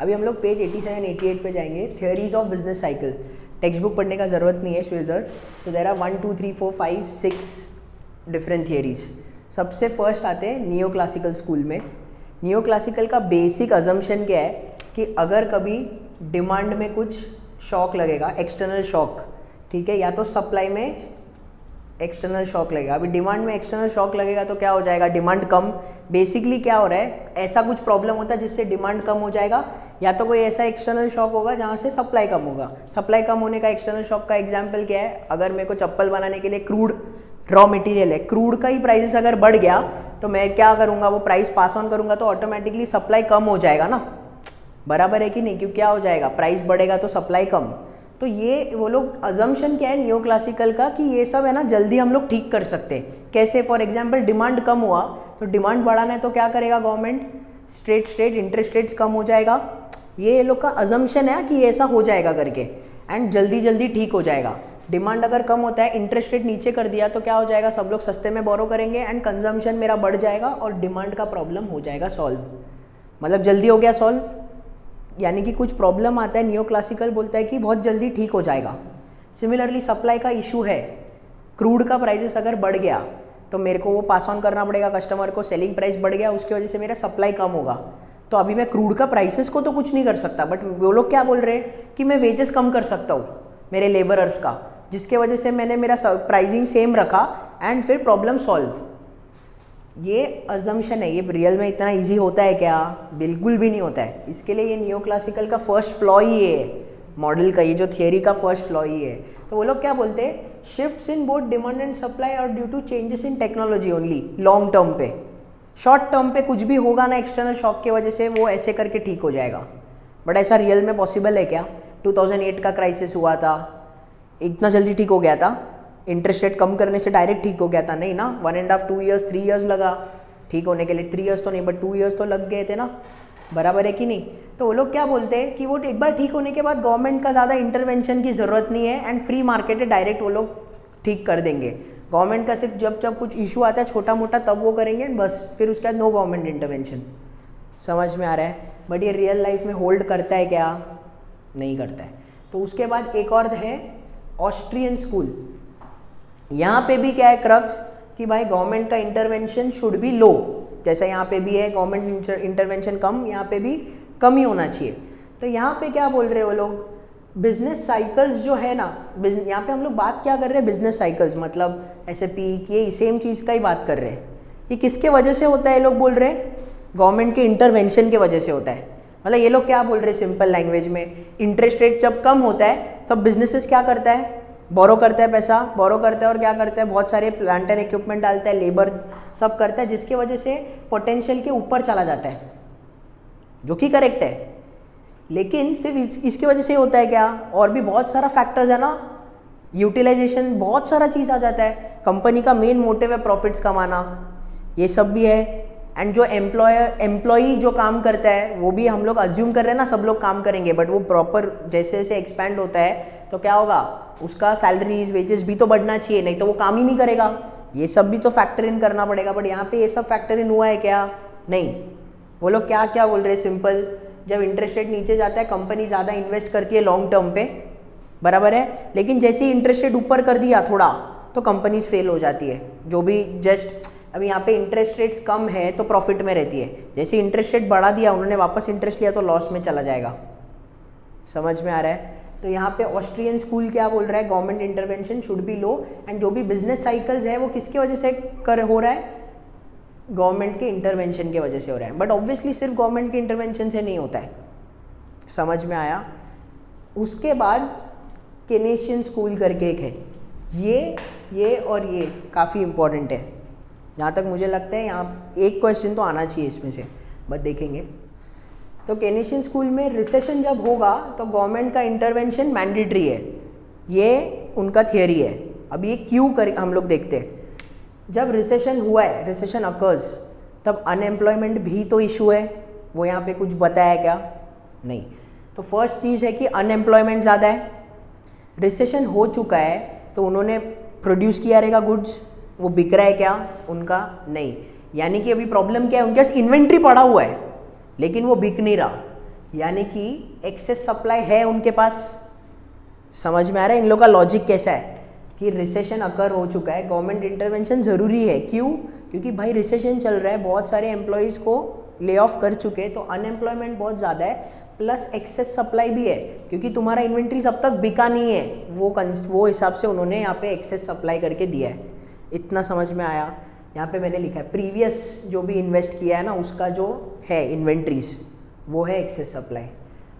अभी हम लोग पेज 87 88 पे जाएंगे, theories of business cycle. Text book पढ़ने का ज़रूरत नहीं है श्वेजर। तो देयर आर 1 2 3 4 5 6 डिफरेंट थियोरीज। सबसे फर्स्ट आते हैं नियो क्लासिकल स्कूल में। नियो क्लासिकल का बेसिक अजम्पशन क्या है कि अगर कभी डिमांड में कुछ शॉक लगेगा, एक्सटर्नल शॉक, ठीक है, या तो सप्लाई में एक्सटर्नल शॉक लगेगा। अभी डिमांड में एक्सटर्नल शॉक लगेगा तो क्या हो जाएगा, डिमांड कम। बेसिकली क्या हो रहा है, ऐसा कुछ प्रॉब्लम होता है जिससे डिमांड कम हो जाएगा, या तो कोई ऐसा एक्सटर्नल शॉक होगा जहाँ से सप्लाई कम होगा। सप्लाई कम होने का एक्सटर्नल शॉक का एग्जांपल क्या है, अगर मेरे को चप्पल बनाने के लिए क्रूड रॉ मटेरियल है, क्रूड का ही प्राइसेस अगर बढ़ गया तो मैं क्या करूँगा, वो प्राइस पास ऑन करूँगा तो ऑटोमेटिकली सप्लाई कम हो जाएगा ना, बराबर है कि नहीं, क्यों क्या हो जाएगा, प्राइस बढ़ेगा तो सप्लाई कम। तो ये वो लोग अजम्पशन क्या है नियो क्लासिकल का कि ये सब है ना जल्दी हम लोग ठीक कर सकते हैं। कैसे, फॉर एग्जांपल डिमांड कम हुआ तो डिमांड बढ़ाना है तो क्या करेगा गवर्नमेंट, स्ट्रेट इंटरेस्ट रेट्स कम हो जाएगा। ये लोग का अजम्पशन है कि ऐसा हो जाएगा करके, एंड जल्दी ठीक हो जाएगा। डिमांड अगर कम होता है, इंटरेस्ट रेट नीचे कर दिया तो क्या हो जाएगा, सब लोग सस्ते में बोरो करेंगे एंड कंजम्पशन मेरा बढ़ जाएगा और डिमांड का प्रॉब्लम हो जाएगा सॉल्व। मतलब जल्दी हो गया सॉल्व, यानी कि कुछ प्रॉब्लम आता है नियो क्लासिकल बोलता है कि बहुत जल्दी ठीक हो जाएगा। सिमिलरली सप्लाई का इशू है, क्रूड का प्राइसेस अगर बढ़ गया तो मेरे को वो पास ऑन करना पड़ेगा कस्टमर को, सेलिंग प्राइस बढ़ गया उसकी वजह से मेरा सप्लाई कम होगा। तो अभी मैं क्रूड का प्राइसेस को तो कुछ नहीं कर सकता, बट वो लोग क्या बोल रहे हैं कि मैं वेजेस कम कर सकता हूँ मेरे लेबरर्स का, जिसके वजह से मैंने मेरा प्राइसिंग सेम रखा एंड फिर प्रॉब्लम सॉल्व। ये अजम्पशन है, ये रियल में इतना इजी होता है क्या, बिल्कुल भी नहीं होता है। इसके लिए ये नियो क्लासिकल का फर्स्ट फ्लॉ ही है, मॉडल का ये जो थियरी का फर्स्ट फ्लॉ ही है। तो वो लोग क्या बोलते हैं, shifts in both demand and supply और due to changes in technology only. Long term पे, शॉर्ट टर्म पे कुछ भी होगा ना एक्सटर्नल शॉक की वजह से, वो ऐसे करके ठीक हो जाएगा। बट ऐसा रियल में पॉसिबल है क्या? 2008 का क्राइसिस हुआ था, इतना जल्दी ठीक हो गया था? इंटरेस्ट रेट कम करने से डायरेक्ट ठीक हो गया था? नहीं ना, 1.5 2 ईयर्स 3 ईयर्स लगा ठीक होने के लिए। 3 ईयर्स तो नहीं बट 2 ईयर्स तो लग गए थे ना, बराबर है कि नहीं? तो वो लोग क्या बोलते हैं कि वो एक बार ठीक होने के बाद गवर्नमेंट का ज़्यादा इंटरवेंशन की ज़रूरत नहीं है एंड फ्री मार्केट है, डायरेक्ट वो लोग ठीक कर देंगे। गवर्नमेंट का सिर्फ जब कुछ इशू आता है छोटा मोटा तब वो करेंगे बस, फिर उसके बाद नो गवर्नमेंट इंटरवेंशन। समझ में आ रहा है? बट ये रियल लाइफ में होल्ड करता है क्या? नहीं करता है। तो उसके बाद एक और है ऑस्ट्रियन स्कूल। यहाँ पे भी क्या है क्रक्स कि भाई गवर्नमेंट का इंटरवेंशन शुड बी लो, जैसा यहाँ पे भी है गवर्नमेंट इंटरवेंशन कम, यहाँ पे भी कम ही होना चाहिए। तो यहाँ पे क्या बोल रहे हैं वो लोग, बिजनेस साइकिल्स जो है ना, यहाँ पे हम लोग बात क्या कर रहे हैं, बिजनेस साइकिल्स मतलब ऐसे पीक, ये सेम चीज़ का ही बात कर रहे हैं। ये किसके वजह से होता है? ये लोग बोल रहे हैं गवर्नमेंट के इंटरवेंशन के वजह से होता है। मतलब ये लोग क्या बोल रहे हैं सिंपल लैंग्वेज में, इंटरेस्ट रेट जब कम होता है सब बिजनेसेस क्या करता है, बोरो करता है, पैसा बोरो करता है और क्या करता है, बहुत सारे प्लांट एंड इक्विपमेंट डालता है, लेबर सब करता है, जिसकी वजह से पोटेंशियल के ऊपर चला जाता है, जो कि करेक्ट है। लेकिन सिर्फ इसकी वजह से होता है क्या, और भी बहुत सारा फैक्टर्स है ना, यूटिलाइजेशन, बहुत सारा चीज़ आ जाता है। कंपनी का मेन मोटिव है प्रॉफिट्स कमाना, ये सब भी है। एंड जो एम्प्लॉई जो काम करता है वो भी हम लोग अज्यूम कर रहे हैं ना सब लोग काम करेंगे, बट वो प्रॉपर जैसे जैसे एक्सपैंड होता है तो क्या होगा, उसका सैलरीज वेजेस भी तो बढ़ना चाहिए, नहीं तो वो काम ही नहीं करेगा। ये सब भी तो फैक्टर इन करना पड़ेगा, बट यहाँ पे ये सब फैक्टर इन हुआ है क्या? नहीं। वो लोग क्या क्या बोल रहे हैं सिंपल, जब इंटरेस्ट रेट नीचे जाता है कंपनी ज़्यादा इन्वेस्ट करती है लॉन्ग टर्म पे, बराबर है, लेकिन जैसे ही इंटरेस्ट रेट ऊपर कर दिया थोड़ा तो कंपनीज फेल हो जाती है। जो भी जस्ट अभी यहाँ पे इंटरेस्ट रेट्स कम है तो प्रॉफिट में रहती है, जैसे इंटरेस्ट रेट बढ़ा दिया उन्होंने वापस इंटरेस्ट लिया तो लॉस में चला जाएगा। समझ में आ रहा है? तो यहाँ पे ऑस्ट्रियन स्कूल क्या बोल रहा है, government intervention should be low, and जो भी बिजनेस साइकिल्स है वो किसकी वजह से हो रहा है, गवर्नमेंट के इंटरवेंशन की वजह से हो रहा है। बट ऑब्वियसली सिर्फ गवर्नमेंट के इंटरवेंशन से नहीं होता है। समझ में आया? उसके बाद केनेशियन स्कूल करके एक है, ये और ये काफ़ी इंपॉर्टेंट है, जहाँ तक मुझे लगता है यहाँ एक क्वेश्चन तो आना चाहिए इसमें से, बट देखेंगे। तो केनेशियन स्कूल में रिसेशन जब होगा तो गवर्नमेंट का इंटरवेंशन मैंडेटरी है, ये उनका थियरी है। अब ये क्यों कर हम लोग देखते हैं, जब रिसेशन हुआ है, रिसेशन अकर्स, तब अनएम्प्लॉयमेंट भी तो इशू है, वो यहाँ पे कुछ बताया क्या? नहीं। तो फर्स्ट चीज़ है कि अनएम्प्लॉयमेंट ज़्यादा है, रिसेशन हो चुका है तो उन्होंने प्रोड्यूस किया रहेगा गुड्स, वो बिक रहा है क्या उनका? नहीं। यानी कि अभी प्रॉब्लम क्या है, उनके पास इन्वेंट्री पड़ा हुआ है लेकिन वो बिक नहीं रहा, यानी कि एक्सेस सप्लाई है उनके पास। समझ में आ रहा है इन लोगों का लॉजिक कैसा है कि रिसेशन अकर हो चुका है, गवर्नमेंट इंटरवेंशन ज़रूरी है। क्यों? क्योंकि भाई रिसेशन चल रहा है, बहुत सारे एम्प्लॉयज़ को ले ऑफ कर चुके, तो अनएम्प्लॉयमेंट बहुत ज़्यादा है, प्लस एक्सेस सप्लाई भी है क्योंकि तुम्हारा इन्वेंट्री अब तक बिका नहीं है। वो हिसाब से उन्होंने यहाँ पे एक्सेस सप्लाई करके दिया है। इतना समझ में आया? यहाँ पे मैंने लिखा है प्रीवियस जो भी इन्वेस्ट किया है ना उसका जो है इन्वेंट्रीज वो है एक्सेस सप्लाई।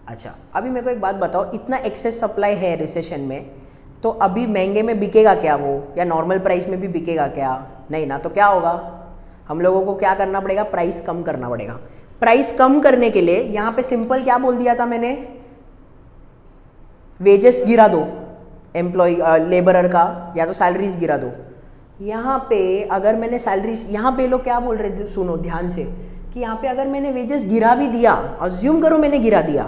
अच्छा, अभी मेरे को एक बात बताओ, इतना एक्सेस सप्लाई है रिसेशन में, तो अभी महंगे में बिकेगा क्या वो, या नॉर्मल प्राइस में भी बिकेगा क्या? नहीं ना। तो क्या होगा, हम लोगों को क्या करना पड़ेगा, प्राइस कम करना पड़ेगा। प्राइस कम करने के लिए यहाँ पे सिंपल क्या बोल दिया था मैंने, वेजेस गिरा दो एम्प्लॉय लेबरर का, या तो सैलरीज गिरा दो। यहाँ पे अगर मैंने सैलरीज, यहाँ पे लोग क्या बोल रहे थे सुनो ध्यान से, कि यहाँ पे अगर मैंने वेजेस गिरा भी दिया, अज्यूम करो मैंने गिरा दिया,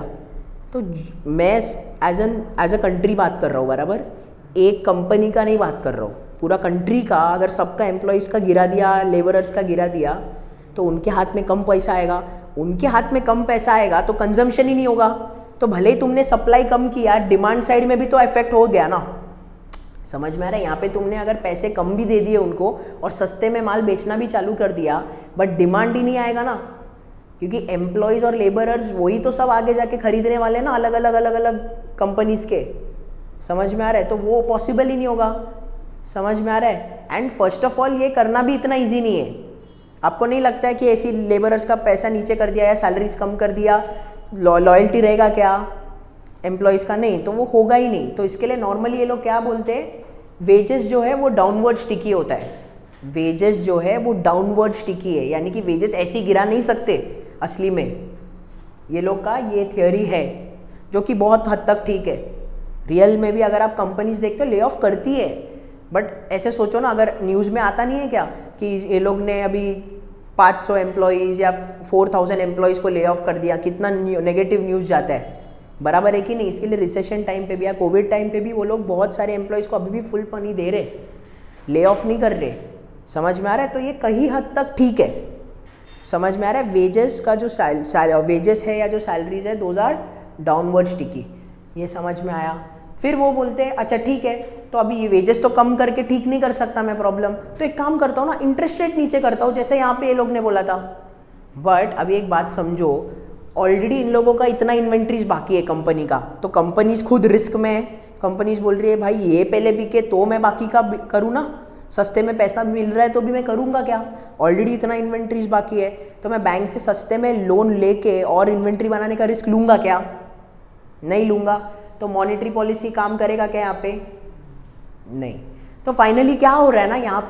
तो मैं एज अ कंट्री बात कर रहा हूँ, बराबर, एक कंपनी का नहीं बात कर रहा हूँ, पूरा कंट्री का। अगर सबका एम्प्लॉयज़ का गिरा दिया, लेबरर्स का गिरा दिया, तो उनके हाथ में कम पैसा आएगा। उनके हाथ में कम पैसा आएगा तो कंजम्पशन ही नहीं होगा। तो भले ही तुमने सप्लाई कम किया, डिमांड साइड में भी तो इफेक्ट हो गया ना। समझ में आ रहा है? यहाँ पे तुमने अगर पैसे कम भी दे दिए उनको और सस्ते में माल बेचना भी चालू कर दिया, बट डिमांड ही नहीं आएगा ना, क्योंकि एम्प्लॉयज़ और लेबरर्स वही तो सब आगे जाके खरीदने वाले ना, अलग अलग कंपनीज के। समझ में आ रहा है? तो वो पॉसिबल ही नहीं होगा। समझ में आ रहा है? एंड फर्स्ट ऑफ ऑल ये करना भी इतना ईजी नहीं है। आपको नहीं लगता है कि ऐसी लेबरर्स का पैसा नीचे कर दिया या सैलरीज कम कर दिया, लॉयल्टी रहेगा क्या एम्प्लॉयज़ का? नहीं, तो वो होगा ही नहीं। तो इसके लिए नॉर्मली ये लोग क्या बोलते हैं, वेजेस जो है वो डाउनवर्ड स्टिकी होता है। वेजेस जो है वो डाउनवर्ड स्टिकी है, यानी कि वेजेस ऐसे गिरा नहीं सकते असली में। ये लोग का ये थियोरी है, जो कि बहुत हद तक ठीक है। रियल में भी अगर आप कंपनीज देखते हो ले ऑफ करती है, बट ऐसे सोचो ना, अगर न्यूज़ में आता नहीं है क्या कि ये लोग ने अभी 500 एम्प्लॉयज़ या 4000 एम्प्लॉयज़ को ले ऑफ कर दिया, कितना नेगेटिव न्यूज़ जाता है, बराबर है कि नहीं? इसके लिए रिसेशन टाइम पे भी या कोविड टाइम पे भी वो लोग बहुत सारे एम्प्लॉयज़ को अभी भी फुल मनी दे रहे, ले ऑफ नहीं कर रहे। समझ में आ रहा है? तो ये कहीं हद तक ठीक है। समझ में आ रहा है? वेजेस का जो वेजेस है या जो सैलरीज है, दोज आर डाउनवर्ड स्टिकी। ये समझ में आया? फिर वो बोलते हैं अच्छा ठीक है, तो अभी ये वेजेस तो कम करके ठीक नहीं कर सकता मैं प्रॉब्लम, तो एक काम करता हूँ ना, इंटरेस्ट रेट नीचे करता हूँ, जैसे यहाँ पे ये लोग ने बोला था। बट अभी एक बात समझो, ऑलरेडी इन लोगों का इतना इन्वेंट्रीज बाकी है कंपनी का, तो कंपनीज खुद रिस्क में है। कंपनीज बोल रही है भाई ये पहले बिके तो मैं बाकी का करूँ ना, सस्ते में पैसा मिल रहा है तो भी मैं करूँगा क्या? ऑलरेडी इतना इन्वेंट्रीज बाकी है, तो मैं बैंक से सस्ते में लोन लेके और इन्वेंट्री बनाने का रिस्क लूँगा क्या? नहीं लूँगा। तो मॉनेटरी पॉलिसी काम करेगा क्या यहाँ पे? नहीं। तो फाइनली क्या हो रहा है ना, यहाँ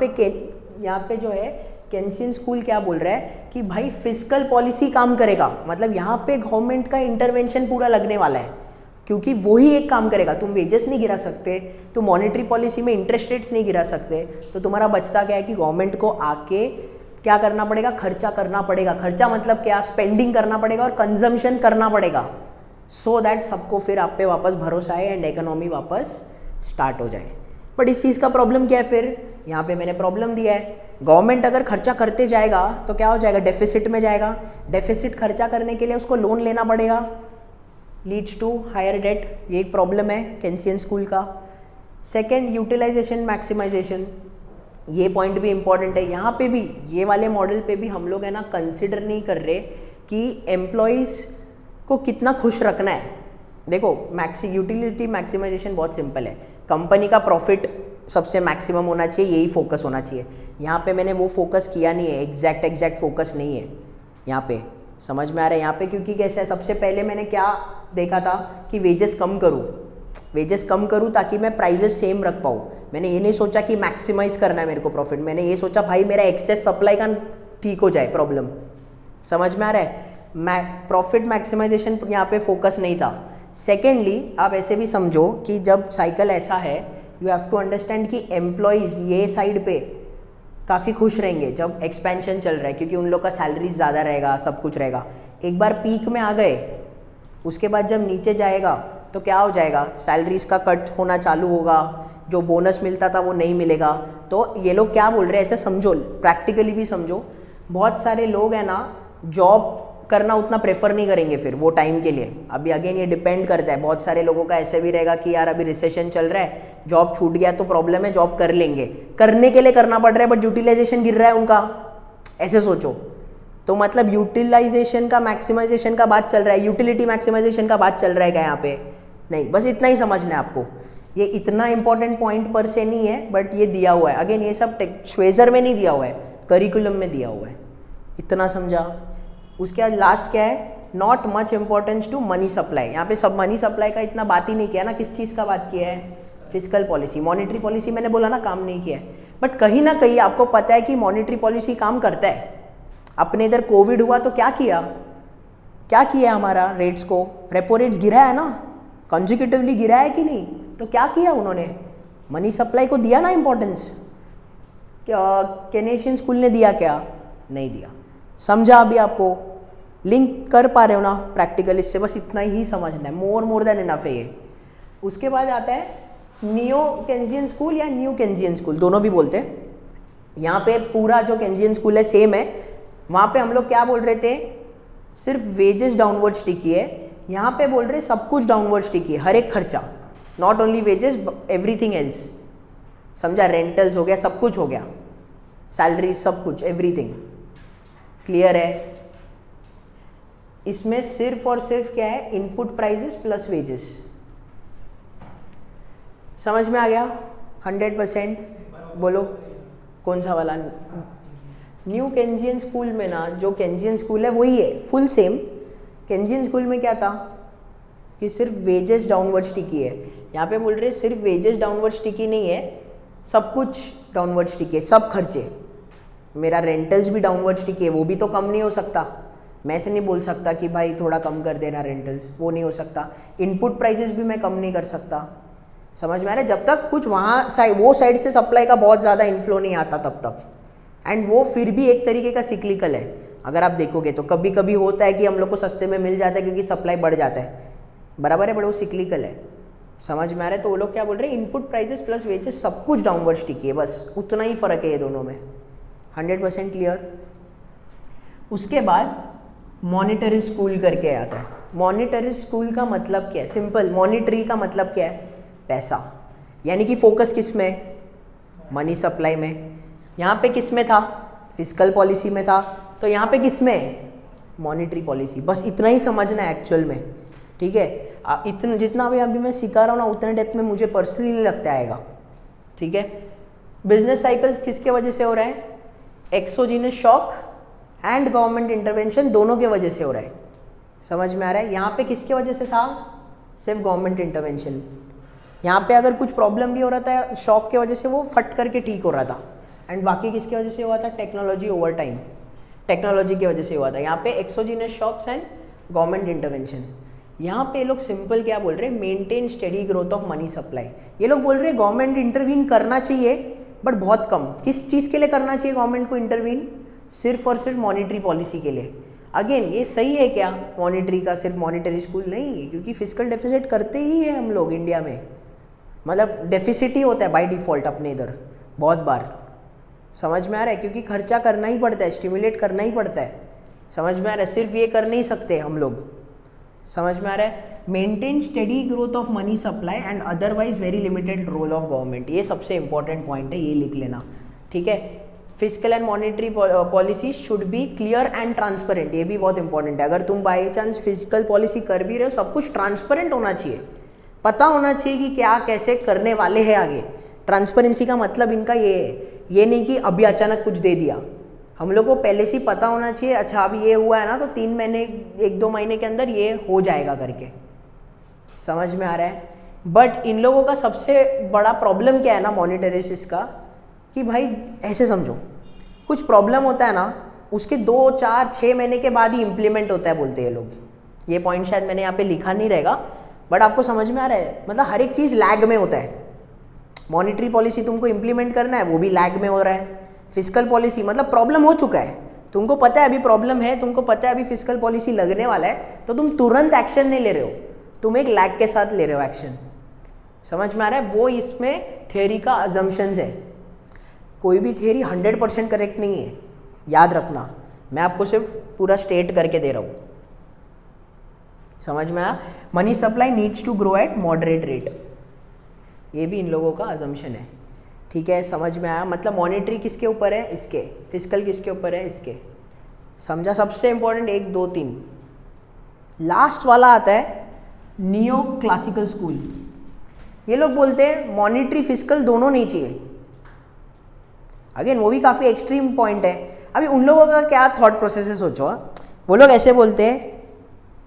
पे जो है केंसियन स्कूल क्या बोल रहा है कि भाई फिस्कल पॉलिसी काम करेगा, मतलब यहाँ पे गवर्नमेंट का इंटरवेंशन पूरा लगने वाला है, क्योंकि वही एक काम करेगा। तुम वेजेस नहीं गिरा सकते, तुम मॉनेटरी पॉलिसी में इंटरेस्ट रेट्स नहीं गिरा सकते, तो तुम्हारा बचता क्या है कि गवर्नमेंट को आके क्या करना पड़ेगा, खर्चा करना पड़ेगा। खर्चा मतलब क्या, स्पेंडिंग करना पड़ेगा और कंजम्पशन करना पड़ेगा, सो दैट सबको फिर आप पे वापस भरोसा आए एंड इकोनॉमी वापस स्टार्ट हो जाए। बट इस चीज़ का प्रॉब्लम क्या है, फिर यहाँ पे मैंने प्रॉब्लम दिया है, गवर्नमेंट अगर खर्चा करते जाएगा तो क्या हो जाएगा, डेफिसिट में जाएगा। डेफिसिट खर्चा करने के लिए उसको लोन लेना पड़ेगा, लीड्स टू हायर डेट। ये एक प्रॉब्लम है केंसियन स्कूल का। सेकेंड, यूटिलाइजेशन मैक्सिमाइजेशन, ये पॉइंट भी इंपॉर्टेंट है। यहाँ पे भी ये वाले मॉडल पे भी हम लोग है ना कंसिडर नहीं कर रहे कि एम्प्लॉयज़ को कितना खुश रखना है। देखो यूटिलिटी मैक्सिमाइजेशन बहुत सिंपल है, कंपनी का प्रॉफिट सबसे मैक्सिमम होना चाहिए, यही फोकस होना चाहिए। यहाँ पे मैंने वो फोकस किया नहीं है, एग्जैक्ट फोकस नहीं है यहाँ पे। समझ में आ रहा है यहाँ पे? क्योंकि कैसे है, सबसे पहले मैंने क्या देखा था कि वेजेस कम करूँ ताकि मैं प्राइजेस सेम रख पाऊँ। मैंने ये नहीं सोचा कि मैक्सिमाइज़ करना है मेरे को प्रॉफिट, मैंने ये सोचा भाई मेरा एक्सेस सप्लाई का ठीक हो जाए प्रॉब्लम। समझ में आ रहा है? प्रॉफिट मैक्सिमाइजेशन यहाँ पे फोकस नहीं था। सेकेंडली, आप ऐसे भी समझो कि जब साइकिल ऐसा है, यू हैव टू अंडरस्टैंड कि एम्प्लॉयज़ ये साइड पे काफ़ी खुश रहेंगे जब एक्सपेंशन चल रहा है, क्योंकि उन लोग का सैलरीज ज़्यादा रहेगा, सब कुछ रहेगा। एक बार पीक में आ गए, उसके बाद जब नीचे जाएगा तो क्या हो जाएगा, सैलरीज का कट होना चालू होगा, जो बोनस मिलता था वो नहीं मिलेगा। तो ये लोग क्या बोल रहे हैं, ऐसे समझो, प्रैक्टिकली भी समझो, बहुत सारे लोग हैं ना जॉब करना उतना प्रेफर नहीं करेंगे फिर वो टाइम के लिए। अभी अगेन ये डिपेंड करता है, बहुत सारे लोगों का ऐसे भी रहेगा कि यार अभी रिसेशन चल रहा है, जॉब छूट गया तो प्रॉब्लम है, जॉब कर लेंगे, करने के लिए करना पड़ रहा है बट यूटिलाइजेशन गिर रहा है उनका, ऐसे सोचो। तो मतलब यूटिलाइजेशन का मैक्सिमाइजेशन का बात चल रहा है, यूटिलिटी मैक्सिमाइजेशन का बात चल रहा है क्या यहाँ पे? नहीं, बस इतना ही समझना है आपको। ये इतना इंपॉर्टेंट पॉइंट पर से नहीं है बट ये दिया हुआ है। अगेन ये सब श्वेजर में नहीं दिया हुआ है, करिकुलम में दिया हुआ है, इतना समझा। उसके बाद लास्ट क्या है, not much importance to money supply. यहाँ पे सब मनी सप्लाई का इतना बात ही नहीं किया ना, किस चीज़ का बात किया है? Physical policy. मॉनेटरी पॉलिसी मैंने बोला ना काम नहीं किया है, बट कहीं ना कहीं आपको पता है कि मॉनेटरी पॉलिसी काम करता है। अपने इधर कोविड हुआ तो क्या किया, क्या किया हमारा रेट्स को, रेपो रेट्स गिरा है ना, कंजिक्यूटिवली गिरा है कि नहीं? तो क्या किया उन्होंने, मनी सप्लाई को दिया ना इंपॉर्टेंस। क्या केनेशियन स्कूल ने दिया क्या? नहीं दिया। समझा अभी आपको? लिंक कर पा रहे हो ना प्रैक्टिकल? इससे बस इतना ही समझना है, मोर देन इनफ है ये। उसके बाद आता है नियो केंजियन स्कूल या न्यू केंजियन स्कूल, दोनों भी बोलते हैं। यहाँ पे पूरा जो केंजियन स्कूल है सेम है। वहाँ पे हम लोग क्या बोल रहे थे, सिर्फ वेजेस डाउनवर्ड स्टिकी है। यहाँ पे बोल रहे सब कुछ डाउनवर्ड स्टिकी है, हर एक खर्चा, not only wages, everything else. समझा? रेंटल्स हो गया, सब कुछ हो गया, सैलरी, सब कुछ, एवरीथिंग। क्लियर है? इसमें सिर्फ और सिर्फ क्या है, इनपुट प्राइजेस प्लस वेजेस। समझ में आ गया? 100%। बोलो कौन सा वाला? न्यू केंजियन स्कूल में ना, जो केंजियन स्कूल है वही है, फुल सेम। केंजियन स्कूल में क्या था कि सिर्फ वेजेस डाउनवर्ड स्टिकी है। यहाँ पे बोल रहे सिर्फ वेजेस डाउनवर्ड स्टिकी नहीं है, सब कुछ डाउनवर्ड स्टिकी है, सब खर्चे। मेरा रेंटल्स भी डाउनवर्ड स्टिकी है, वो भी तो कम नहीं हो सकता। मैं ऐसे नहीं बोल सकता कि भाई थोड़ा कम कर देना रेंटल्स, वो नहीं हो सकता। इनपुट प्राइसेस भी मैं कम नहीं कर सकता। समझ में आ रहा है? जब तक कुछ वहाँ वो साइड से सप्लाई का बहुत ज़्यादा इन्फ्लो नहीं आता तब तक। एंड वो फिर भी एक तरीके का सिक्लिकल है। अगर आप देखोगे तो कभी कभी होता है कि हम लोग को सस्ते में मिल जाता है क्योंकि सप्लाई बढ़ जाता है, बराबर है, बट वो सिक्लिकल है। समझ में आ रहा है? तो वो लोग क्या बोल रहे हैं, इनपुट प्राइसेस प्लस वेजेस सब कुछ डाउनवर्ड स्टिकी है, बस उतना ही फ़र्क है ये दोनों में। 100% क्लियर? उसके बाद मॉनिटरी स्कूल करके आता है। मॉनिटरी स्कूल का मतलब क्या है? सिंपल, मॉनिटरी का मतलब क्या है? पैसा, यानी कि फोकस किस में? मनी सप्लाई में। यहाँ पे किस में था? फिस्कल पॉलिसी में था। तो यहाँ पे किस में? Monetary policy. बस इतना ही समझना है एक्चुअल में, ठीक है? इतना जितना भी अभी मैं सिखा रहा हूँ ना, उतने डेप्थ में मुझे पर्सनली लगता आएगा, ठीक है? बिजनेस साइकिल्स किसके वजह से हो रहा है? Exogenous shock and government intervention, दोनों के वजह से हो रहा है। समझ में आ रहा है? यहाँ पे किसके वजह से था? सिर्फ गवर्नमेंट इंटरवेंशन। यहाँ पे अगर कुछ प्रॉब्लम भी हो रहा था शॉक के वजह से, वो फट करके ठीक हो रहा था। एंड बाकी किसकी वजह से हुआ था? टेक्नोलॉजी ओवर टाइम, टेक्नोलॉजी की वजह से हुआ था। यहाँ पे exogenous shocks and government intervention. यहाँ पे ये लोग सिंपल क्या बोल रहे हैं, maintain steady growth of money supply. ये लोग बोल रहे हैं गवर्नमेंट इंटरवीन करना चाहिए बट बहुत कम। किस चीज़ के लिए करना चाहिए गवर्नमेंट को इंटरवीन? सिर्फ और सिर्फ मॉनिटरी पॉलिसी के लिए। अगेन ये सही है क्या मॉनिटरी का? सिर्फ मॉनिटरी स्कूल नहीं, क्योंकि फिजिकल डेफिसिट करते ही है हम लोग इंडिया में, मतलब डेफिसिट ही होता है बाय डिफ़ॉल्ट अपने इधर बहुत बार। समझ में आ रहा है? क्योंकि खर्चा करना ही पड़ता है, स्टिमुलेट करना ही पड़ता है। समझ में आ रहा है? सिर्फ ये कर नहीं सकते हम लोग। समझ में आ रहा है? Maintain steady growth of money supply and otherwise very limited role of government. ये सबसे इंपॉर्टेंट पॉइंट है, ये लिख लेना, ठीक है? Physical and monetary policy should be clear and transparent. ये भी बहुत इंपॉर्टेंट है। अगर तुम बाई चांस फिजिकल पॉलिसी कर भी रहे हो, सब कुछ ट्रांसपेरेंट होना चाहिए, पता होना चाहिए कि क्या कैसे करने वाले हैं आगे। ट्रांसपेरेंसी का मतलब इनका ये है, ये नहीं कि अभी अचानक कुछ दे दिया। हम लोग को पहले से ही पता होना चाहिए, अच्छा अभी ये हुआ है ना, तो 3 महीने 1-2 महीने के अंदर ये हो जाएगा करके। समझ में आ रहा है? बट इन लोगों का सबसे बड़ा प्रॉब्लम क्या है ना मॉनिटरीज का, कि भाई ऐसे समझो, कुछ प्रॉब्लम होता है ना, उसके 2, 4, 6 महीने के बाद ही इम्प्लीमेंट होता है बोलते हैं लोग। ये पॉइंट शायद मैंने यहाँ पे लिखा नहीं रहेगा, बट आपको समझ में आ रहा है? मतलब हर एक चीज़ लैग में होता है। मॉनिटरी पॉलिसी तुमको इम्प्लीमेंट करना है, वो भी लैग में हो रहा है। फिजिकल पॉलिसी मतलब प्रॉब्लम हो चुका है, तुमको पता है अभी प्रॉब्लम है, तुमको पता है अभी फिजिकल पॉलिसी लगने वाला है, तो तुम तुरंत एक्शन नहीं ले रहे हो, तुम एक लैग के साथ ले रहे हो एक्शन। समझ में आ रहा है? वो इसमें थियरी का अजम्पशंस है। कोई भी थियरी 100% करेक्ट नहीं है, याद रखना। मैं आपको सिर्फ पूरा स्टेट करके दे रहा हूँ, समझ में आया। Money supply needs to grow at moderate rate, ये भी इन लोगों का अजम्पशन है, ठीक है, समझ में आया। मतलब मॉनेटरी किसके ऊपर है, इसके, फिजिकल किसके ऊपर है, इसके, समझा। सबसे इंपॉर्टेंट 1 2 3, लास्ट वाला आता है नियो क्लासिकल स्कूल। ये लोग बोलते हैं मॉनेटरी फिजिकल दोनों नहीं चाहिए। अगेन वो भी काफ़ी एक्सट्रीम पॉइंट है। अभी उन लोगों का क्या थॉट प्रोसेस है सोचो। वो लोग ऐसे बोलते हैं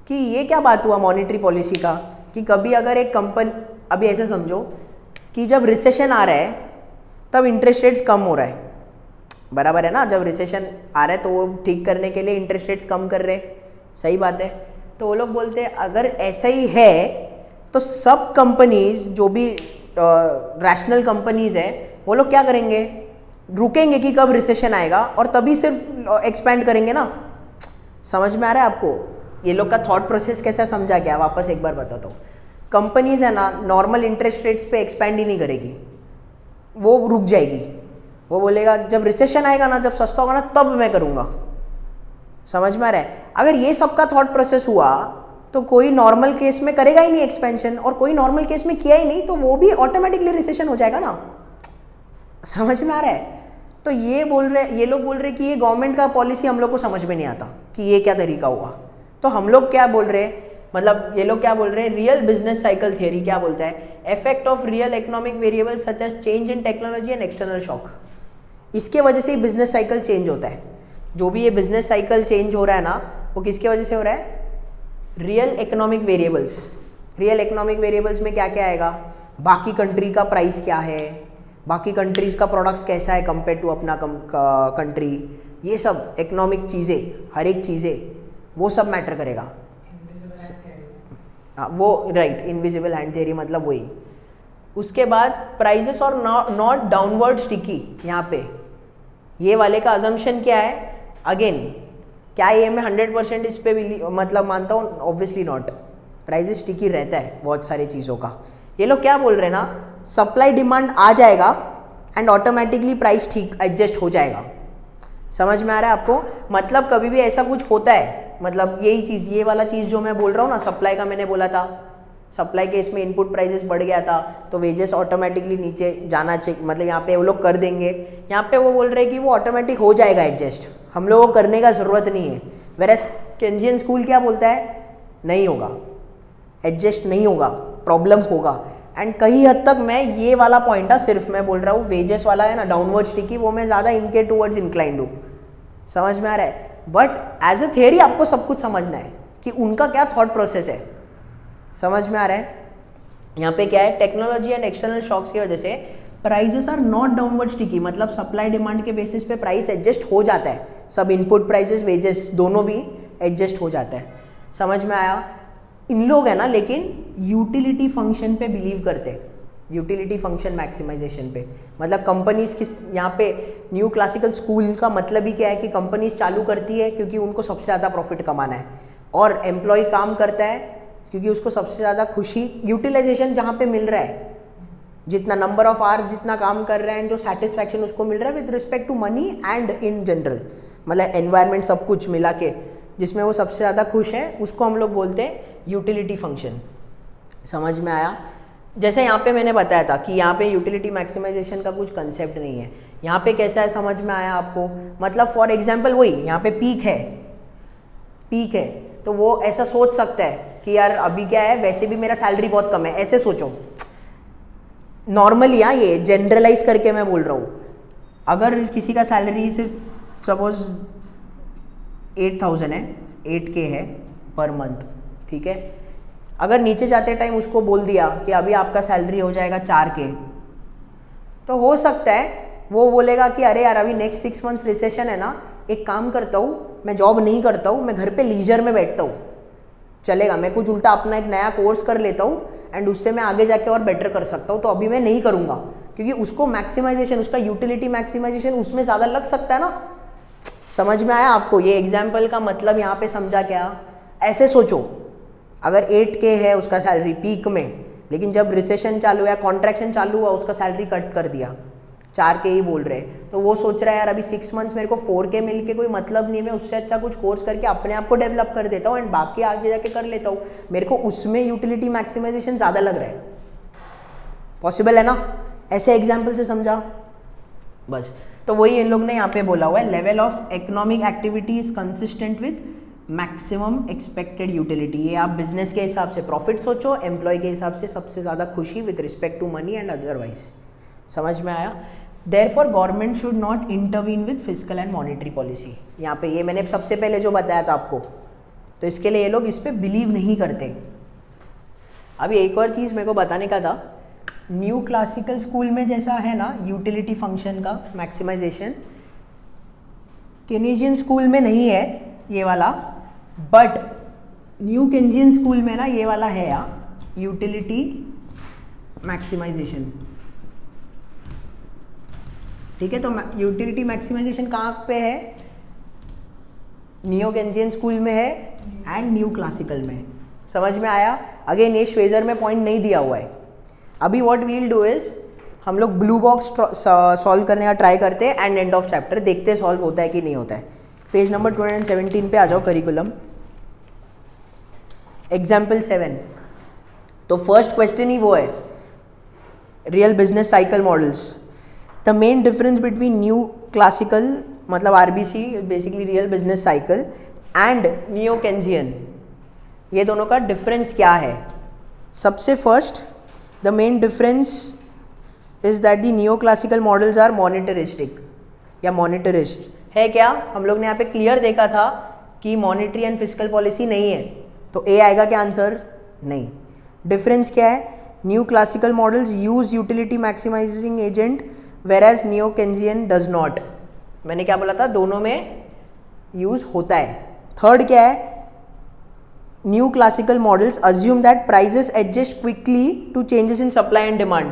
कि ये क्या बात हुआ मॉनेटरी पॉलिसी का, कि कभी अगर एक कंपनी, अभी ऐसे समझो कि जब रिसेशन आ रहा है तब इंटरेस्ट रेट्स कम हो रहा है, बराबर है ना। जब रिसेशन आ रहा है तो वो ठीक करने के लिए इंटरेस्ट रेट्स कम कर रहे, सही बात है। तो वो लोग बोलते हैं अगर ऐसा ही है तो सब कंपनीज जो भी रैशनल कंपनीज है वो लोग क्या करेंगे, रुकेंगे कि कब रिसेशन आएगा और तभी सिर्फ एक्सपैंड करेंगे ना। समझ में आ रहा है आपको ये लोग का थॉट प्रोसेस कैसा, समझा क्या? वापस एक बार बताता हूँ। कंपनीज है ना नॉर्मल इंटरेस्ट रेट्स पे एक्सपैंड ही नहीं करेगी, वो रुक जाएगी। वो बोलेगा जब रिसेशन आएगा ना, जब सस्ता होगा ना, तब मैं करूँगा। समझ में आ रहा है? अगर ये सबका थॉट प्रोसेस हुआ तो कोई नॉर्मल केस में करेगा ही नहीं एक्सपेंशन, और कोई नॉर्मल केस में किया ही नहीं तो वो भी ऑटोमेटिकली रिसेशन हो जाएगा ना। समझ में आ रहा है? तो ये लोग बोल रहे कि ये गवर्नमेंट का पॉलिसी हम लोग को समझ में नहीं आता कि ये क्या तरीका हुआ। तो हम लोग क्या बोल रहे हैं, मतलब ये लोग क्या बोल रहे हैं, रियल बिजनेस साइकिल थियरी क्या बोलता है, effect of real economic variable such as change in technology and external shock. इसके वजह से ही बिजनेस साइकिल चेंज होता है। जो भी ये बिजनेस साइकिल चेंज हो रहा है ना, वो किसके वजह से हो रहा है, real economic variables. Real economic variables में क्या क्या आएगा, बाकी कंट्री का प्राइस क्या है, बाकी कंट्रीज का प्रोडक्ट्स कैसा है कंपेयर टू अपना कंट्री, ये सब इकोनॉमिक चीज़ें, हर एक चीज़ें वो सब मैटर करेगा। वो राइट, इनविजिबल हैंड थियरी मतलब वही। उसके बाद प्राइजेस और नॉट डाउनवर्ड स्टिकी, यहाँ पे ये वाले का अजम्पशन क्या है, अगेन क्या ये मैं 100% इस पे भी मतलब मानता हूँ, ऑब्वियसली नॉट। प्राइजेस स्टिकी रहता है बहुत सारी चीज़ों का। ये लोग क्या बोल रहे हैं ना, सप्लाई डिमांड आ जाएगा एंड ऑटोमेटिकली प्राइस ठीक एडजस्ट हो जाएगा। समझ में आ रहा है आपको? मतलब कभी भी ऐसा कुछ होता है, मतलब यही चीज़, ये वाला चीज़ जो मैं बोल रहा हूँ ना, सप्लाई का मैंने बोला था, सप्लाई केस में इनपुट प्राइसेस बढ़ गया था तो वेजेस ऑटोमेटिकली नीचे जाना चाहिए, मतलब यहाँ पे वो लोग कर देंगे। यहाँ पे वो बोल रहे हैं कि वो ऑटोमेटिक हो जाएगा एडजस्ट, हम लोगों को करने का ज़रूरत नहीं है। वेरएस केंजियन स्कूल क्या बोलता है, नहीं होगा, एडजस्ट नहीं होगा, प्रॉब्लम होगा। एंड कहीं हद तक मैं ये वाला पॉइंट है, सिर्फ मैं बोल रहा हूँ वेजेस वाला है ना, डाउनवर्ड स्टिकी, वो मैं ज़्यादा इनके टूवर्ड्स इंक्लाइंड हूँ। समझ में आ रहा है? बट एज ए थियरी आपको सब कुछ समझना है कि उनका क्या थॉट प्रोसेस है। समझ में आ रहा है? यहाँ पे क्या है, टेक्नोलॉजी एंड एक्सटर्नल शॉक्स की वजह से prices are not downward sticky, मतलब सप्लाई डिमांड के बेसिस पे प्राइस एडजस्ट हो जाता है, सब इनपुट प्राइसेस वेजेस दोनों भी एडजस्ट हो जाता है। समझ में आया? इन लोग है ना लेकिन यूटिलिटी फंक्शन पे बिलीव करते हैं, यूटिलिटी फंक्शन मैक्सिमाइजेशन पे। मतलब कंपनीज किस, यहाँ पे न्यू क्लासिकल स्कूल का मतलब ही क्या है कि कंपनीज चालू करती है क्योंकि उनको सबसे ज़्यादा प्रॉफिट कमाना है, और एम्प्लॉय काम करता है क्योंकि उसको सबसे ज़्यादा खुशी, यूटिलाइजेशन जहाँ पे मिल रहा है, जितना नंबर ऑफ आवर्स जितना काम कर रहे हैं, जो सेटिस्फैक्शन उसको मिल रहा है with respect to money and in general, मतलब एनवायरनमेंट सब कुछ मिला के जिसमें वो सबसे ज़्यादा खुश है, उसको हम लोग बोलते हैं यूटिलिटी फंक्शन। समझ में आया? जैसे यहाँ पे मैंने बताया था कि यहाँ पे यूटिलिटी मैक्सिमाइजेशन का कुछ कंसेप्ट नहीं है। यहाँ पे कैसा है समझ में आया आपको? मतलब फॉर एग्जांपल वही यहाँ पे पीक है तो वो ऐसा सोच सकता है कि यार अभी क्या है, वैसे भी मेरा सैलरी बहुत कम है, ऐसे सोचो नॉर्मली। ये जनरलाइज करके मैं बोल रहा हूँ, अगर किसी का सैलरी सिर्फ सपोज 8,000 है, 8K है पर मंथ, ठीक है, अगर नीचे जाते टाइम उसको बोल दिया कि अभी आपका सैलरी हो जाएगा 4K, तो हो सकता है वो बोलेगा कि अरे यार अभी नेक्स्ट 6 मंथ्स रिसेशन है ना, एक काम करता हूँ, मैं जॉब नहीं करता हूँ, मैं घर पे लीजर में बैठता हूँ, चलेगा, मैं कुछ उल्टा अपना एक नया कोर्स कर लेता हूँ एंड उससे मैं आगे जाके और बेटर कर सकता हूँ, तो अभी मैं नहीं करूँगा, क्योंकि उसको मैक्सिमाइजेशन, उसका यूटिलिटी मैक्सिमाइजेशन उसमें ज़्यादा लग सकता है ना। समझ में आया आपको? ये एग्जाम्पल का मतलब यहाँ पे समझा क्या? ऐसे सोचो, अगर 8K है उसका सैलरी पीक में, लेकिन जब रिसेशन चालू या कॉन्ट्रैक्शन चालू हुआ उसका सैलरी कट कर दिया, 4K ही बोल रहे हैं, तो वो सोच रहा है यार अभी 6 मंथ्स मेरे को 4K मिल के कोई मतलब नहीं है, मैं उससे अच्छा कुछ कोर्स करके अपने आप को डेवलप कर देता हूँ एंड बाकी आगे जाके कर लेता हूँ, मेरे को उसमें यूटिलिटी मैक्सिमाइजेशन ज़्यादा लग रहा है। पॉसिबल है ना? ऐसे एग्जाम्पल से समझा बस। तो वही इन लोग ने यहाँ पे बोला हुआ है, level of economic activity is consistent with maximum expected utility. ये आप बिजनेस के हिसाब से प्रॉफिट सोचो, एम्प्लॉय के हिसाब से सबसे ज़्यादा खुशी with respect to money and otherwise. समझ में आया? Therefore government should not intervene with physical and monetary policy. यहाँ पे ये मैंने सबसे पहले जो बताया था आपको, तो इसके लिए ये लोग इस पर बिलीव नहीं करते। अभी एक और चीज़ मेरे को बताने का था, न्यू क्लासिकल स्कूल में जैसा है ना यूटिलिटी फंक्शन का मैक्सिमाइजेशन, केनेजियन स्कूल में नहीं है ये वाला, बट न्यू केंजियन स्कूल में ना ये वाला है यार, यूटिलिटी मैक्सिमाइजेशन। ठीक है, तो यूटिलिटी मैक्सिमाइजेशन कहाँ पे है? नियो केंजियन स्कूल में है एंड न्यू क्लासिकल में। समझ में आया? अगेन ये श्वेजर में पॉइंट नहीं दिया हुआ है। अभी व्हाट वील डू इज, हम लोग ब्लू बॉक्स सॉल्व करने का ट्राई करते हैं एंड एंड ऑफ चैप्टर देखते हैं सॉल्व होता है कि नहीं होता है। पेज नंबर 217 पे आ जाओ, करिकुलम एग्जाम्पल 7। तो फर्स्ट क्वेश्चन ही वो है, real business cycle models. The main difference between new classical मतलब RBC basically real business cycle and new Keynesian, ये दोनों का डिफरेंस क्या है? सबसे first, the main difference is that the new classical models are monetaristic या monetarist है। क्या हम लोग ने यहाँ पे क्लियर देखा था कि मॉनिटरी एंड फिजिकल पॉलिसी नहीं है, तो ए आएगा क्या आंसर? नहीं। डिफरेंस क्या है? New classical models use utility maximising agent whereas new Keynesian does not. मैंने क्या बोला था? दोनों में यूज होता है। थर्ड क्या है? New classical models assume that prices adjust quickly to changes in supply and demand.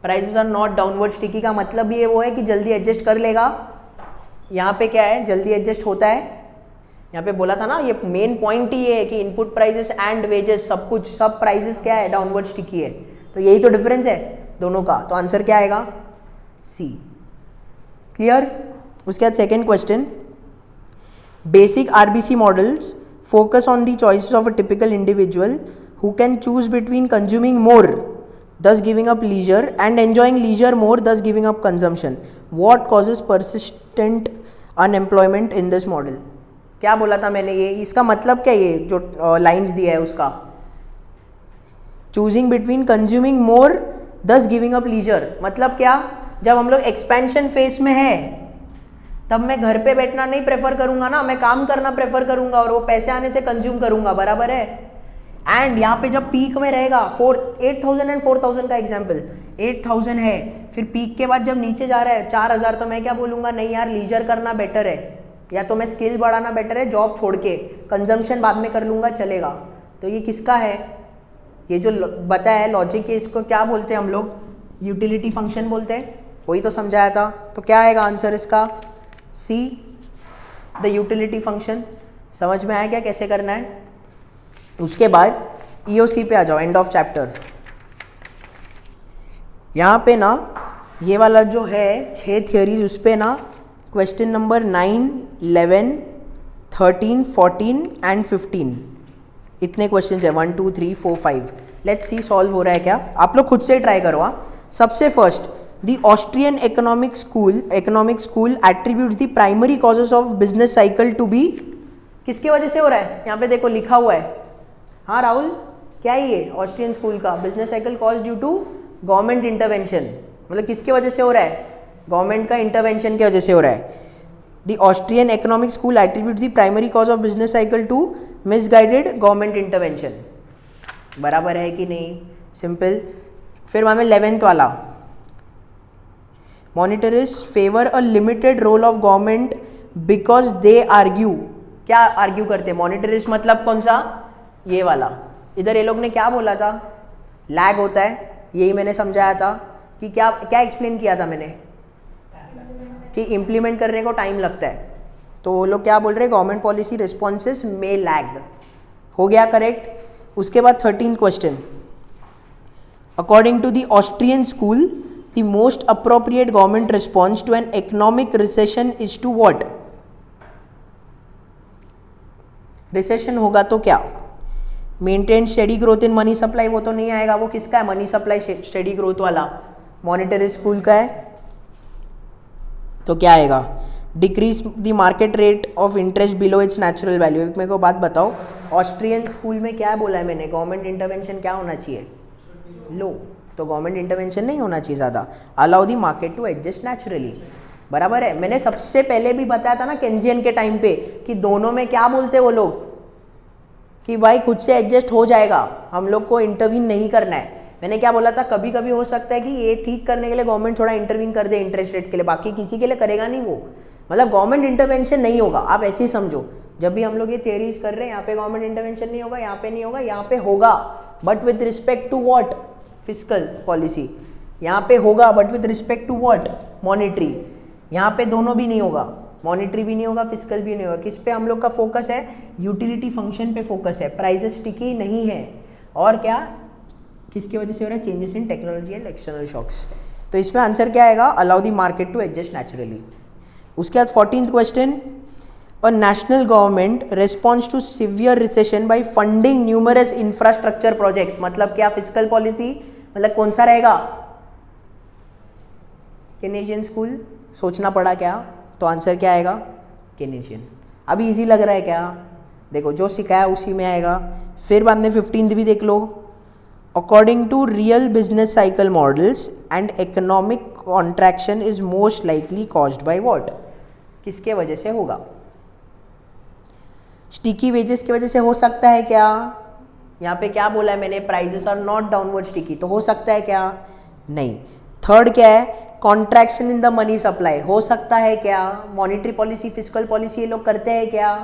Prices are not downward sticky का मतलब ये वो है कि जल्दी एडजस्ट कर लेगा। यहाँ पे क्या है? जल्दी एडजस्ट होता है। यहाँ पे बोला था ना, ये मेन पॉइंट ही है कि इनपुट प्राइजेस एंड वेजेस सब कुछ, सब प्राइजेस क्या है? डाउनवर्ड स्टिकी है। तो यही तो डिफरेंस है दोनों का। तो आंसर क्या आएगा? सी। क्लियर? उसके बाद second question, basic RBC models focus on the choices of a typical individual who can choose between consuming more thus giving up leisure and enjoying leisure more thus giving up consumption. What causes persistent unemployment in this model? क्या बोला था मैंने? ये इसका मतलब क्या? ये जो लाइंस दिया है उसका, चूजिंग बिटवीन कंज्यूमिंग मोर दस गिविंग अप लीजर मतलब क्या? जब हम लोग एक्सपेंशन फेज में है तब मैं घर पे बैठना नहीं प्रेफर करूंगा ना, मैं काम करना प्रेफर करूंगा और वो पैसे आने से कंज्यूम करूंगा, बराबर है। एंड यहाँ पे जब पीक में रहेगा 8,000 एंड 4,000 का एग्जाम्पल, 8,000 है, फिर पीक के बाद जब नीचे जा रहा है 4,000, तो मैं क्या बोलूँगा? नहीं यार, लीजर करना बेटर है, या तो मैं स्किल बढ़ाना बेटर है, जॉब छोड़ के कंजम्पशन बाद में कर लूँगा, चलेगा। तो ये किसका है? ये जो बताया है लॉजिक, इसको क्या बोलते हैं हम लोग? यूटिलिटी फंक्शन बोलते हैं। वही तो समझाया था। तो क्या आएगा आंसर इसका? सी, द यूटिलिटी फंक्शन। समझ में आया क्या कैसे करना है? उसके बाद ईओसी पे आ जाओ, एंड ऑफ चैप्टर। यहाँ पे ना ये वाला जो है 6 थियरीज, उस पे ना क्वेश्चन नंबर 9, 11, 13, 14 एंड 15 इतने क्वेश्चन है। 1, 2, 3, 4, 5। लेट्स सी सॉल्व हो रहा है क्या। आप लोग खुद से ट्राई करो। सबसे first, The Austrian economic school attributes the primary causes of business cycle to be, किसकी वजह से हो रहा है? यहाँ पे देखो लिखा हुआ है। हाँ राहुल, क्या है ये? ऑस्ट्रियन स्कूल का business cycle cause due to government intervention. मतलब किसकी वजह से हो रहा है? गवर्नमेंट का इंटरवेंशन की वजह से हो रहा है। The Austrian economic school attributes the primary cause of business cycle to misguided government intervention। बराबर है कि नहीं? सिंपल। फिर हमें 11th वाला, monetarist favour a limited role of government because they argue. क्या आर्ग्यू करते? मॉनिटरिस्ट मतलब कौन सा? ये वाला। इधर ये लोग ने क्या बोला था? लैग होता है। यही मैंने समझाया था कि क्या क्या एक्सप्लेन किया था मैंने कि इम्प्लीमेंट करने को टाइम लगता है। तो वो लोग क्या बोल रहे हैं? गवर्नमेंट पॉलिसी रिस्पॉन्सेस में लैग। हो गया करेक्ट। उसके बाद 13th question, according to the Austrian school the most appropriate government response to an economic recession is to what? Recession होगा तो क्या? Maintain steady growth in money supply, वो तो नहीं आएगा। वो किसका है मनी सप्लाई स्टडी ग्रोथ वाला? मॉनेटरी स्कूल का है। तो क्या आएगा? Decrease the market rate of interest below it's natural value. मेरे को बात बताओ, ऑस्ट्रियन स्कूल में क्या बोला है मैंने? गवर्नमेंट इंटरवेंशन क्या होना चाहिए? लो। तो गवर्नमेंट इंटरवेंशन नहीं होना चाहिए ज़्यादा। Allow the market to adjust naturally, बराबर है। मैंने सबसे पहले भी बताया था ना केंजियन के टाइम पे कि दोनों में क्या बोलते वो लोग कि भाई खुद से एडजस्ट हो जाएगा, हम लोग को इंटरवीन नहीं करना है। मैंने क्या बोला था? कभी कभी हो सकता है कि ये ठीक करने के लिए गवर्नमेंट थोड़ा इंटरवीन कर दे इंटरेस्ट रेट्स के लिए, बाकी किसी के लिए करेगा नहीं वो। मतलब गवर्नमेंट इंटरवेंशन नहीं होगा, आप ऐसे ही समझो। जब भी हम लोग ये थियरीज कर रहे हैं, यहाँ पे गवर्नमेंट इंटरवेंशन नहीं होगा, यहाँ पे नहीं होगा, यहाँ पे होगा, but with respect to what? Fiscal policy. यहाँ पे होगा but with respect to what? Monetary. यहाँ पे दोनों भी नहीं होगा, मॉनिटरी भी नहीं होगा, फिस्कल भी नहीं होगा। किस पे हम लोग का फोकस है? यूटिलिटी फंक्शन पे फोकस है। प्राइजेस स्टिकी नहीं है। और क्या किसकी वजह से हो रहा है? Changes in technology and external shocks. तो इसमें आंसर क्या आएगा? Allow the market to adjust naturally. उसके बाद 14th क्वेश्चन, और national government response to severe recession by funding numerous infrastructure projects. मतलब क्या? Fiscal policy. मतलब कौन सा रहेगा? Keynesian school. सोचना पड़ा क्या? तो आंसर क्या आएगा? केनेशियन। अभी इजी लग रहा है क्या? देखो जो सिखाया उसी में आएगा। फिर बाद में 15th भी देख लो। According to real business cycle models and economic contraction is most likely caused by what? किसके वजह से होगा? स्टिकी वेजेस की वजह से हो सकता है क्या? यहाँ पे क्या बोला है मैंने? Prices are not downward sticky. तो हो सकता है क्या? नहीं। थर्ड क्या है? Contraction in the money supply. हो सकता है क्या? मॉनिटरी पॉलिसी, फिस्कल पॉलिसी ये लोग करते हैं क्या?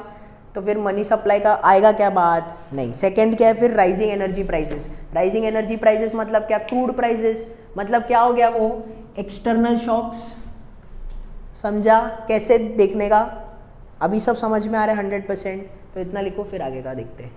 तो फिर मनी सप्लाई का आएगा क्या बात? नहीं। सेकंड क्या है फिर? Rising energy prices. Rising energy prices मतलब क्या? Crude prices. मतलब क्या हो गया वो? External shocks. समझा कैसे देखने का? अभी सब समझ में आ रहा है 100%। तो इतना लिखो, फिर आगे का देखते हैं।